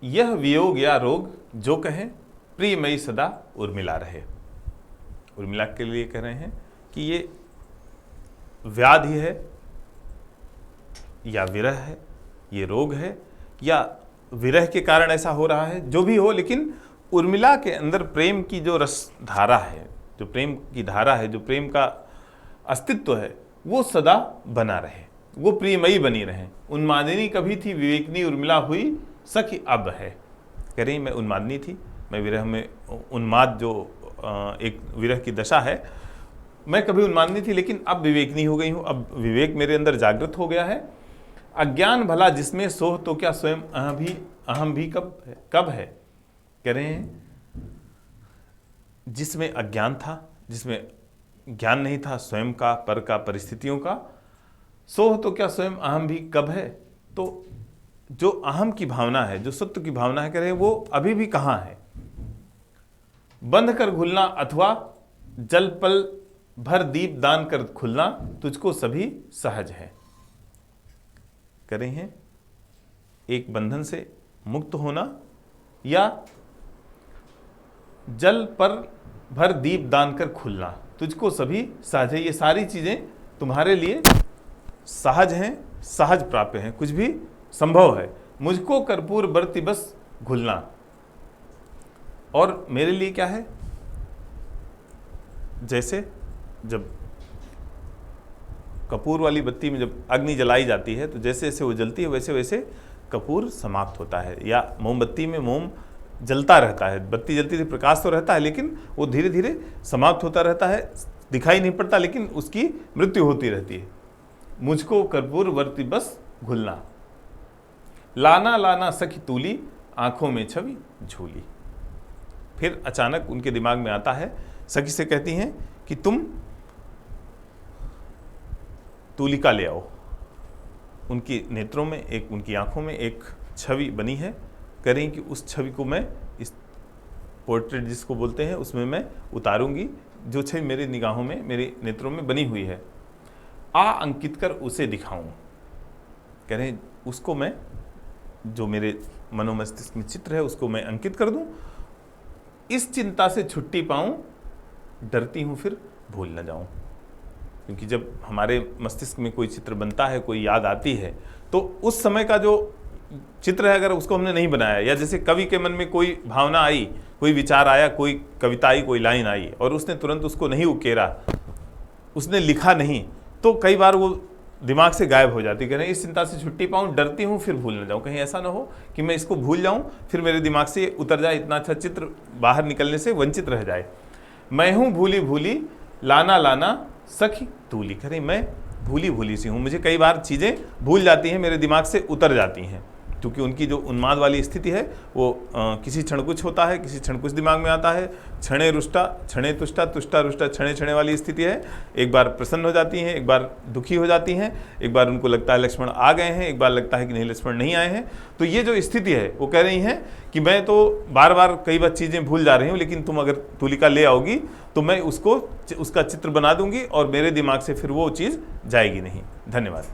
यह वियोग या रोग जो कहें प्रियमयी सदा उर्मिला रहे। उर्मिला के लिए कह रहे हैं कि ये व्याधि है या विरह है, ये रोग है या विरह के कारण ऐसा हो रहा है, जो भी हो, लेकिन उर्मिला के अंदर प्रेम की जो रस धारा है, जो प्रेम की धारा है, जो प्रेम का अस्तित्व है, वो सदा बना रहे, वो प्रियमयी बनी रहे। उन्मादिनी कभी थी विवेकनी उर्मिला हुई सखी अब है। कह रही मैं उन्मादिनी थी, मैं विरह में उन्माद जो एक विरह की दशा है, मैं कभी उन्मादिनी थी लेकिन अब विवेकनी हो गई हूँ, अब विवेक मेरे अंदर जागृत हो गया है। अज्ञान भला जिसमें सोह तो क्या स्वयं अहम भी कब है। कह रहे हैं जिसमें अज्ञान था, जिसमें ज्ञान नहीं था स्वयं का, पर का, परिस्थितियों का, सोह तो क्या स्वयं अहम भी कब है। तो जो अहम की भावना है, जो सत्य की भावना है, कह रहे हैं वो अभी भी कहाँ है। बंध कर घुलना अथवा जल पल भर दीप दान कर खुलना, तुझको सभी सहज है। कह रहे हैं एक बंधन से मुक्त होना या जल पर भर दीप दान कर खुलना, तुझको सभी सहज है। ये सारी चीजें तुम्हारे लिए सहज हैं, सहज प्राप्य हैं, कुछ भी संभव है। मुझको कर्पूर बरती बस घुलना, और मेरे लिए क्या है, जैसे जब कपूर वाली बत्ती में जब अग्नि जलाई जाती है तो जैसे जैसे वो जलती है वैसे वैसे कपूर समाप्त होता है, या मोमबत्ती में मोम जलता रहता है, बत्ती जलती थी, प्रकाश तो रहता है लेकिन वो धीरे धीरे समाप्त होता रहता है, दिखाई नहीं पड़ता लेकिन उसकी मृत्यु होती रहती है। मुझको कर्पूर वर्ती बस घुलना, लाना लाना सखी तूली आंखों में छवि झूली। फिर अचानक उनके दिमाग में आता है, सखी से कहती हैं कि तुम तूलिका ले आओ। उनकी नेत्रों में एक, उनकी आंखों में एक छवि बनी है। करें कि उस छवि को मैं, इस पोर्ट्रेट जिसको बोलते हैं, उसमें मैं उतारूंगी, जो छवि मेरी निगाहों में, मेरे नेत्रों में बनी हुई है, आ अंकित कर उसे दिखाऊं। कह रहे हैं उसको मैं, जो मेरे मनोमस्तिष्क में चित्र है, उसको मैं अंकित कर दूं। इस चिंता से छुट्टी पाऊं, डरती हूं फिर भूल न जाऊं। क्योंकि जब हमारे मस्तिष्क में कोई चित्र बनता है, कोई याद आती है, तो उस समय का जो चित्र है, अगर उसको हमने नहीं बनाया, या जैसे कवि के मन में कोई भावना आई, कोई विचार आया, कोई कविता आई, कोई लाइन आई, और उसने तुरंत उसको नहीं उकेरा, उसने लिखा नहीं, तो कई बार वो दिमाग से गायब हो जाती। कह रहे हैं इस चिंता से छुट्टी पाऊं, डरती हूं फिर भूल न जाऊं। कहीं ऐसा ना हो कि मैं इसको भूल जाऊं, फिर मेरे दिमाग से उतर जाए, इतना अच्छा चित्र बाहर निकलने से वंचित रह जाए। मैं हूं भूली भूली लाना लाना सखी तूली। कह रही मैं भूली भूली सी हूं, मुझे कई बार चीज़ें भूल जाती हैं, मेरे दिमाग से उतर जाती हैं, क्योंकि उनकी जो उन्माद वाली स्थिति है वो किसी क्षण कुछ होता है, किसी क्षण कुछ दिमाग में आता है। क्षणे रुष्टा क्षणे तुष्टा, तुष्टा रुष्टा क्षणे क्षणे वाली स्थिति है। एक बार प्रसन्न हो जाती हैं, एक बार दुखी हो जाती हैं, एक बार उनको लगता है लक्ष्मण आ गए हैं, एक बार लगता है कि नहीं लक्ष्मण नहीं आए हैं। तो ये जो स्थिति है, वो कह रही हैं कि मैं तो बार बार कई बार चीज़ें भूल जा रही हूँ, लेकिन तुम अगर तूलिका ले आओगी तो मैं उसका चित्र बना दूंगी और मेरे दिमाग से फिर वो चीज़ जाएगी नहीं। धन्यवाद।